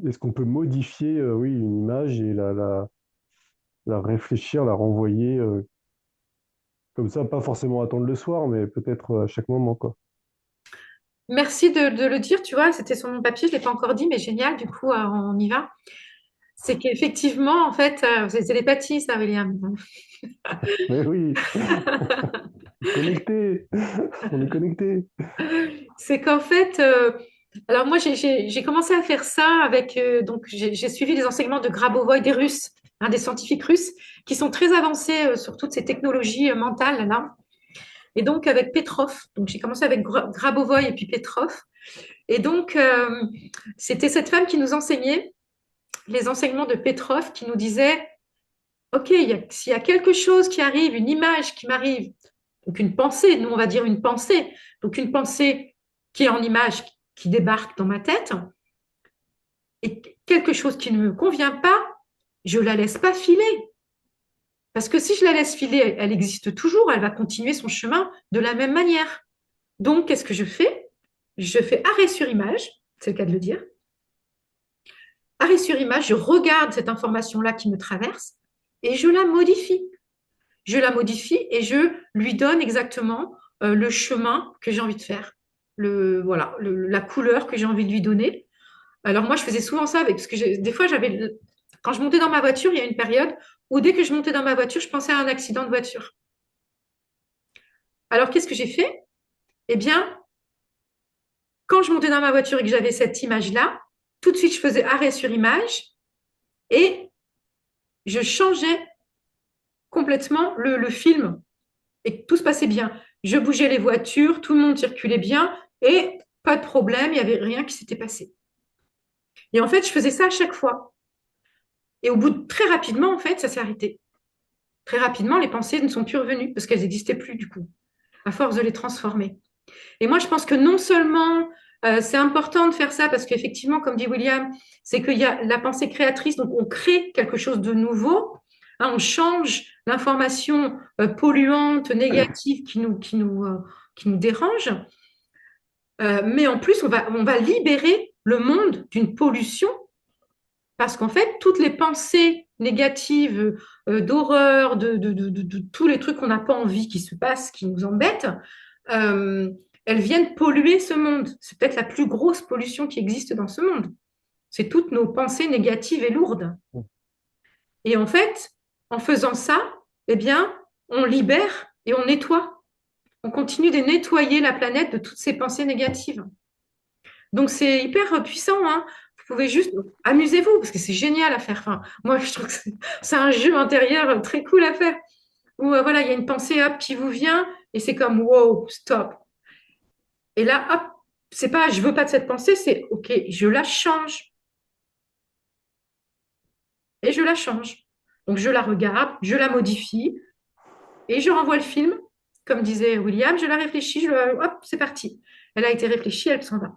est-ce qu'on peut modifier, oui, une image et la réfléchir, la renvoyer comme ça, pas forcément attendre le soir, mais peut-être à chaque moment, quoi. Merci de le dire, tu vois, c'était sur mon papier, je ne l'ai pas encore dit, mais génial, du coup, on y va. C'est qu'effectivement, en fait, c'est télépathie, ça, William. Mais oui, connecté, on est connecté. C'est qu'en fait, alors moi, j'ai commencé à faire ça avec, donc j'ai suivi les enseignements de Grabovoi, des Russes, hein, des scientifiques russes, qui sont très avancés sur toutes ces technologies mentales, là. Et donc, avec Petrov, donc j'ai commencé avec Grabovoi et puis Petrov. Et donc, c'était cette femme qui nous enseignait les enseignements de Petrov, qui nous disait, OK, s'il y a quelque chose qui arrive, une image qui m'arrive, donc une pensée, nous on va dire une pensée, donc une pensée qui est en image, qui débarque dans ma tête, et quelque chose qui ne me convient pas, je la laisse pas filer. Parce que si je la laisse filer, elle existe toujours, elle va continuer son chemin de la même manière. Donc, qu'est-ce que je fais? Je fais arrêt sur image, c'est le cas de le dire. Arrêt sur image, je regarde cette information-là qui me traverse et je la modifie. Je la modifie et je lui donne exactement le chemin que j'ai envie de faire, voilà, la couleur que j'ai envie de lui donner. Alors moi, je faisais souvent ça avec, parce que des fois, quand je montais dans ma voiture, il y a une période où dès que je montais dans ma voiture, je pensais à un accident de voiture. Alors qu'est-ce que j'ai fait? Eh bien, quand je montais dans ma voiture et que j'avais cette image-là, tout de suite, je faisais arrêt sur image et je changeais complètement le film et tout se passait bien. Je bougeais les voitures, tout le monde circulait bien et pas de problème, il n'y avait rien qui s'était passé. Et en fait, je faisais ça à chaque fois. Et au bout de très rapidement, en fait, ça s'est arrêté. Très rapidement, les pensées ne sont plus revenues parce qu'elles n'existaient plus du coup, à force de les transformer. Et moi, je pense que non seulement c'est important de faire ça parce qu'effectivement, comme dit William, c'est qu'il y a la pensée créatrice, donc on crée quelque chose de nouveau, hein, on change l'information polluante, négative qui nous dérange, mais en plus, on va libérer le monde d'une pollution parce qu'en fait, toutes les pensées négatives, d'horreur, de tous les trucs qu'on n'a pas envie qui se passent, qui nous embêtent, euh, elles viennent polluer ce monde. C'est peut-être la plus grosse pollution qui existe dans ce monde. C'est toutes nos pensées négatives et lourdes. Et en fait, en faisant ça, eh bien, on libère et on nettoie. On continue de nettoyer la planète de toutes ces pensées négatives. Donc, c'est hyper puissant, hein. Vous pouvez juste amusez-vous parce que c'est génial à faire. Enfin, moi, je trouve que c'est un jeu intérieur très cool à faire. Où voilà, il y a une pensée hop, qui vous vient et c'est comme wow, stop. Et là, hop, c'est pas je veux pas de cette pensée, c'est ok, je la change et je la change. Donc je la regarde, je la modifie et je renvoie le film. Comme disait William, je la réfléchis, hop, c'est parti. Elle a été réfléchie, elle s'en va.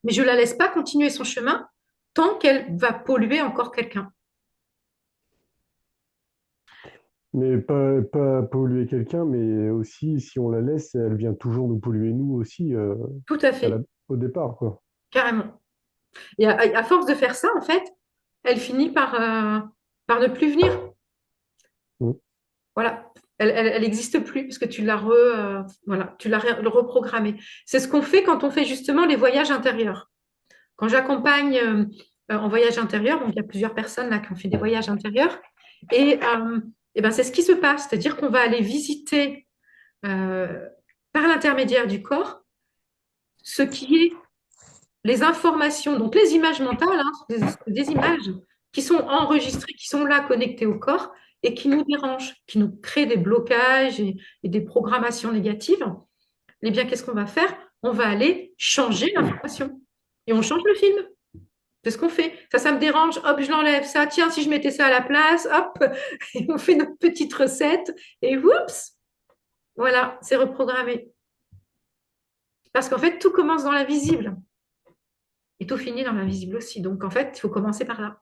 Mais je la laisse pas continuer son chemin tant qu'elle va polluer encore quelqu'un. Mais pas polluer quelqu'un, mais aussi, si on la laisse, elle vient toujours nous polluer, nous aussi, Tout à à la- fait, au départ, quoi. carrément. Et à force de faire ça, en fait, elle finit par ne plus venir. Mm. Voilà, elle n'existe plus parce que voilà, tu l'as reprogrammée. C'est ce qu'on fait quand on fait justement les voyages intérieurs. Quand j'accompagne en voyage intérieur, donc il y a plusieurs personnes là qui ont fait des voyages intérieurs, et ben c'est ce qui se passe, c'est-à-dire qu'on va aller visiter euh, par l'intermédiaire du corps ce qui est les informations, donc les images mentales, hein, des images qui sont enregistrées, qui sont là connectées au corps et qui nous dérangent, qui nous créent des blocages et des programmations négatives. Eh bien, qu'est-ce qu'on va faire? On va aller changer l'information et on change le film. C'est ce qu'on fait. Ça me dérange, hop, je l'enlève. Ça, tiens, si je mettais ça à la place, hop, et on fait notre petite recette et oups, voilà, c'est reprogrammé. Parce qu'en fait, tout commence dans l'invisible et tout finit dans l'invisible aussi. Donc, en fait, il faut commencer par là.